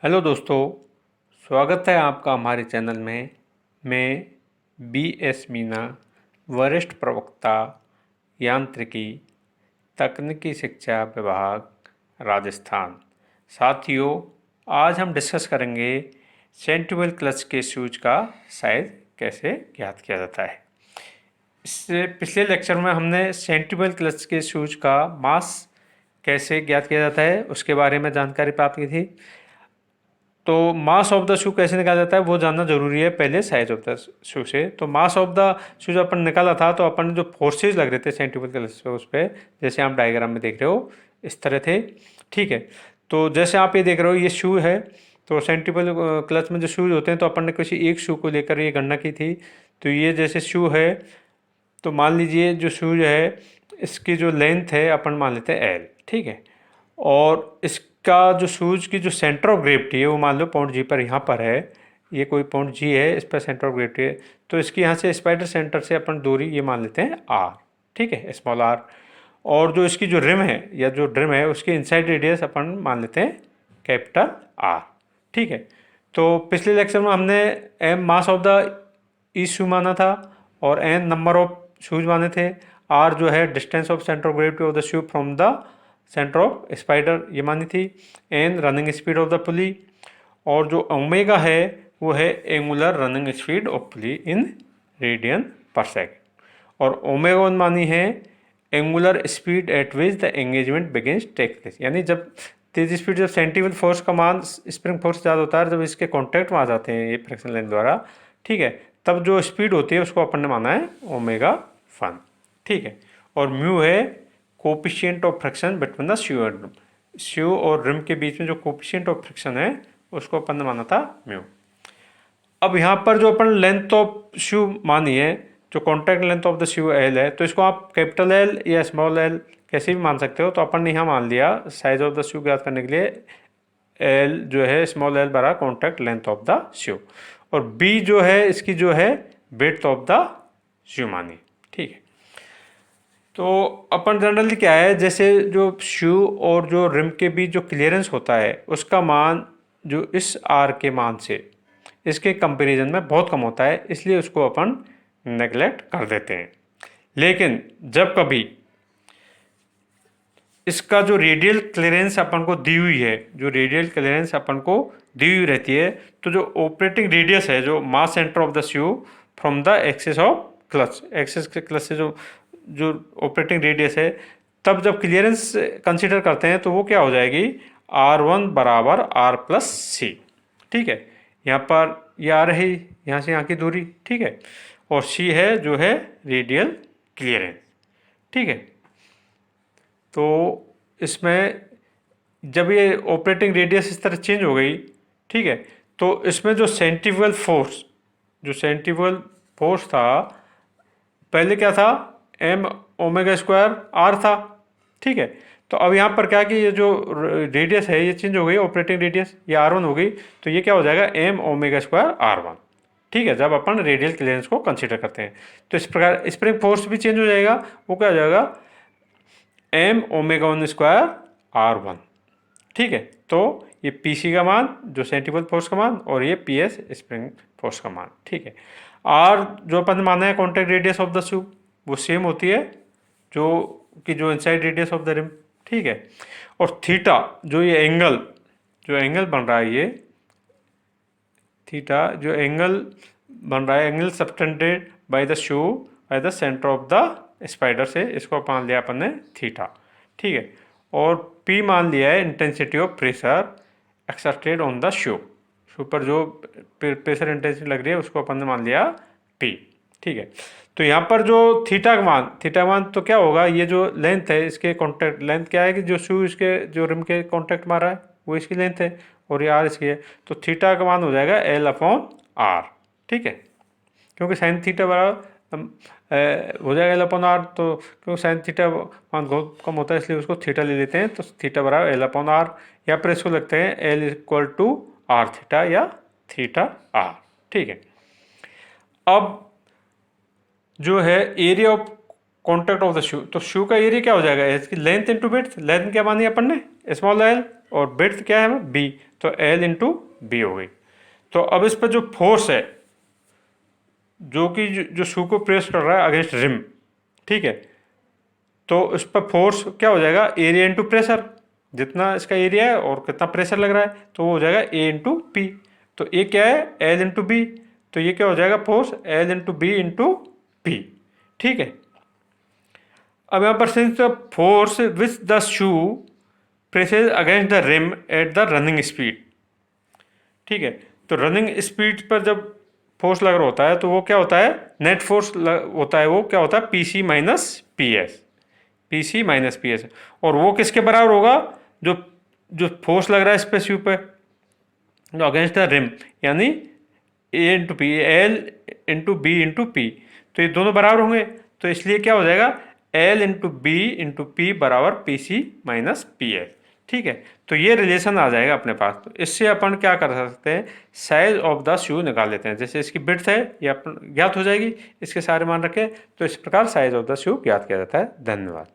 Hello दोस्तों, स्वागत है आपका हमारे चैनल में। मैं बी.एस. मीना, वरिष्ठ प्रवक्ता, यांत्रिकी, तकनीकी शिक्षा विभाग, राजस्थान। साथियों, आज हम डिस्कस करेंगे सेंट्रीफ्यूगल क्लच के शूज का साइज कैसे ज्ञात किया जाता है। इससे पिछले लेक्चर में हमने सेंट्रीफ्यूगल क्लच के शूज का मास कैसे ज्ञात किया जाता है उसके बारे में जानकारी प्राप्त की थी। तो मास ऑफ द शू कैसे निकाला जाता है वो जानना जरूरी है पहले साइज ऑफ द शू से। तो मास ऑफ द शू जो अपन निकाला था, तो अपन जो फोर्सेज लग रहे थे सेंट्रीफ्यूगल क्लच पे, उस पर जैसे आप डायग्राम में देख रहे हो इस तरह थे। ठीक है, तो जैसे आप ये देख रहे हो ये शू है। तो सेंट्रीफ्यूगल क्लच में जो शूज होते हैं, तो अपन ने किसी एक शू को लेकर ये गणना की थी। तो ये जैसे शू है, तो मान लीजिए जो शूज है इसकी जो लेंथ है अपन मान लेते हैं एल। ठीक है, और इसका जो शूज की जो सेंटर ऑफ ग्रेविटी है वो मान लो पॉइंट जी पर यहाँ पर है। ये कोई पॉइंट जी है, इस पर सेंटर ऑफ ग्रेविटी है। तो इसकी यहाँ से स्पाइडर सेंटर से अपन दूरी ये मान लेते हैं आर। ठीक है, स्मॉल आर। और जो इसकी जो रिम है या जो ड्रिम है उसकी इनसाइड रेडियस अपन मान लेते हैं कैपिटल आर। ठीक है, तो पिछले लेक्चर में हमने M mass of the each shoe माना था और एन नंबर ऑफ शूज माने थे। आर जो है distance of centre of gravity of the shoe from the centre of spider ये मानी थी। N running speed of the pulley, और जो ओमेगा है वो है angular running speed of pulley in radian per second. और ओमेगा वन मानी है angular speed at which the engagement begins take place. यानी जब तेज स्पीड, जब सेंट्रीफ्यूगल फोर्स का मान स्प्रिंग फोर्स ज़्यादा होता है, जब इसके कॉन्टैक्ट में आ जाते हैं ये फ्रिक्शन लाइन द्वारा, ठीक है, तब जो स्पीड होती है उसको अपन ने माना है ओमेगा वन। ठीक है, और म्यू है coefficient of friction between the shoe and rim. Shoe और रिम के बीच में जो कोफिशिएंट ऑफ फ्रिक्शन है उसको अपन ने माना था म्यू। अब यहाँ पर जो अपन लेंथ ऑफ शू मानी है, जो contact length of the shoe L है, तो इसको आप कैपिटल एल या स्मॉल एल कैसे भी मान सकते हो। तो अपन ने यहाँ मान लिया साइज ऑफ द शू ज्ञात करने के लिए एल जो है स्मॉल एल बराबर कॉन्टैक्ट लेंथ ऑफ द शू, और बी जो है इसकी जो है विड्थ ऑफ द शू मानी। ठीक है, तो अपन जनरली क्या है, जैसे जो शू और जो रिम के बीच जो क्लियरेंस होता है उसका मान जो इस आर के मान से इसके कंपैरिजन में बहुत कम होता है, इसलिए उसको अपन नेगलेक्ट कर देते हैं। लेकिन जब कभी इसका जो रेडियल क्लियरेंस अपन को दी हुई है, जो रेडियल क्लियरेंस अपन को दी हुई रहती है, तो जो ऑपरेटिंग रेडियस है, जो mass centre of the shoe from the axis of clutch, axis के क्लच से जो जो ऑपरेटिंग रेडियस है, तब जब क्लियरेंस कंसीडर करते हैं तो वो क्या हो जाएगी, R1 बराबर R प्लस सी। ठीक है, यहाँ पर ये आ रही यहाँ से यहाँ की दूरी। ठीक है, और सी है जो है रेडियल क्लियरेंस। ठीक है, तो इसमें जब ये ऑपरेटिंग रेडियस इस तरह चेंज हो गई, ठीक है, तो इसमें जो सेंट्रीफ्यूगल फोर्स, जो सेंट्रीफ्यूगल फोर्स था पहले क्या था, एम ओमेगा स्क्वायर आर था। ठीक है, तो अब यहाँ पर क्या कि ये जो रेडियस है ये चेंज हो गई, ऑपरेटिंग रेडियस ये R1 हो गई, तो ये क्या हो जाएगा एम ओमेगा स्क्वायर R1। ठीक है, जब अपन रेडियल क्लियरेंस को कंसीडर करते हैं तो इस प्रकार स्प्रिंग फोर्स भी चेंज हो जाएगा, वो क्या हो जाएगा M omega one square R1। ठीक है, तो ये पी सी का मान जो सेंट्रीफ्यूगल फोर्स का मान, और ये पी एस स्प्रिंग फोर्स का मान। ठीक है, आर जो अपन माना है contact radius of the shoe वो सेम होती है जो कि जो inside radius of the rim. ठीक है, और थीटा जो ये एंगल, जो एंगल बन रहा है, ये थीटा जो एंगल बन रहा है, angle subtended by the shoe by the centre of the spider से, इसको मान लिया अपन ने थीटा। ठीक है, और P मान लिया है intensity of pressure exerted on the shoe, shoe पर जो प्रेशर इंटेंसिटी लग रही है उसको अपन ने मान लिया P। ठीक है, तो यहाँ पर जो थीटा का मान तो क्या होगा, ये जो लेंथ है इसके कॉन्टैक्ट लेंथ क्या है कि जो शू इसके जो रिम के कॉन्टैक्ट मारा है वो इसकी लेंथ है, और ये आर इसकी है, तो थीटा का मान हो जाएगा L अपॉन आर। ठीक है, क्योंकि साइन थीटा बराबर हो जाएगा L अपॉन आर, तो क्योंकि साइन थीटा मान बहुत कम होता है इसलिए उसको थीटा ले लेते हैं, तो थीटा बराबर L अपॉन आर, या फिर इसको लगते हैं L equal to r theta या थीटा आर। ठीक है, अब जो है area of contact of the shoe, तो शू का एरिया क्या हो जाएगा, इसकी लेंथ इंटू विड्थ। लेंथ क्या मानी अपन ने स्मॉल एल, और विड्थ क्या है बी, तो एल इंटू बी हो गई। तो अब इस पर जो फोर्स है जो कि जो शू को प्रेस कर रहा है अगेंस्ट रिम, ठीक है, तो इस पर फोर्स क्या हो जाएगा, एरिया इंटू प्रेशर, जितना इसका एरिया है और कितना प्रेशर लग रहा है तो वो हो जाएगा ए इंटू पी। तो ए क्या है, एल इंटू बी, तो ये क्या हो जाएगा force l into B into p, ठीक है। अब यहाँ पर since the force with the shoe presses against the rim at the running speed, ठीक है, तो रनिंग स्पीड पर जब फोर्स लग रहा होता है तो वो क्या होता है, नेट फोर्स होता है, वो क्या होता है पी सी माइनस पी एस, पी सी माइनस पी एस, और वो किसके बराबर होगा, जो जो फोर्स लग रहा है इस पे शू पे जो अगेंस्ट द रिम, यानी A into P, L into B into P, तो ये दोनों बराबर होंगे, तो इसलिए क्या हो जाएगा L into B into P बराबर पी सी माइनस पी एल, ठीक है। तो ये रिलेशन आ जाएगा अपने पास। तो इससे अपन क्या कर सकते हैं, साइज ऑफ द शू निकाल लेते हैं। जैसे इसकी विड्थ है ये अपन ज्ञात हो जाएगी, इसके सारे मान रखें, तो इस प्रकार साइज ऑफ द शू ज्ञात किया जाता है। धन्यवाद।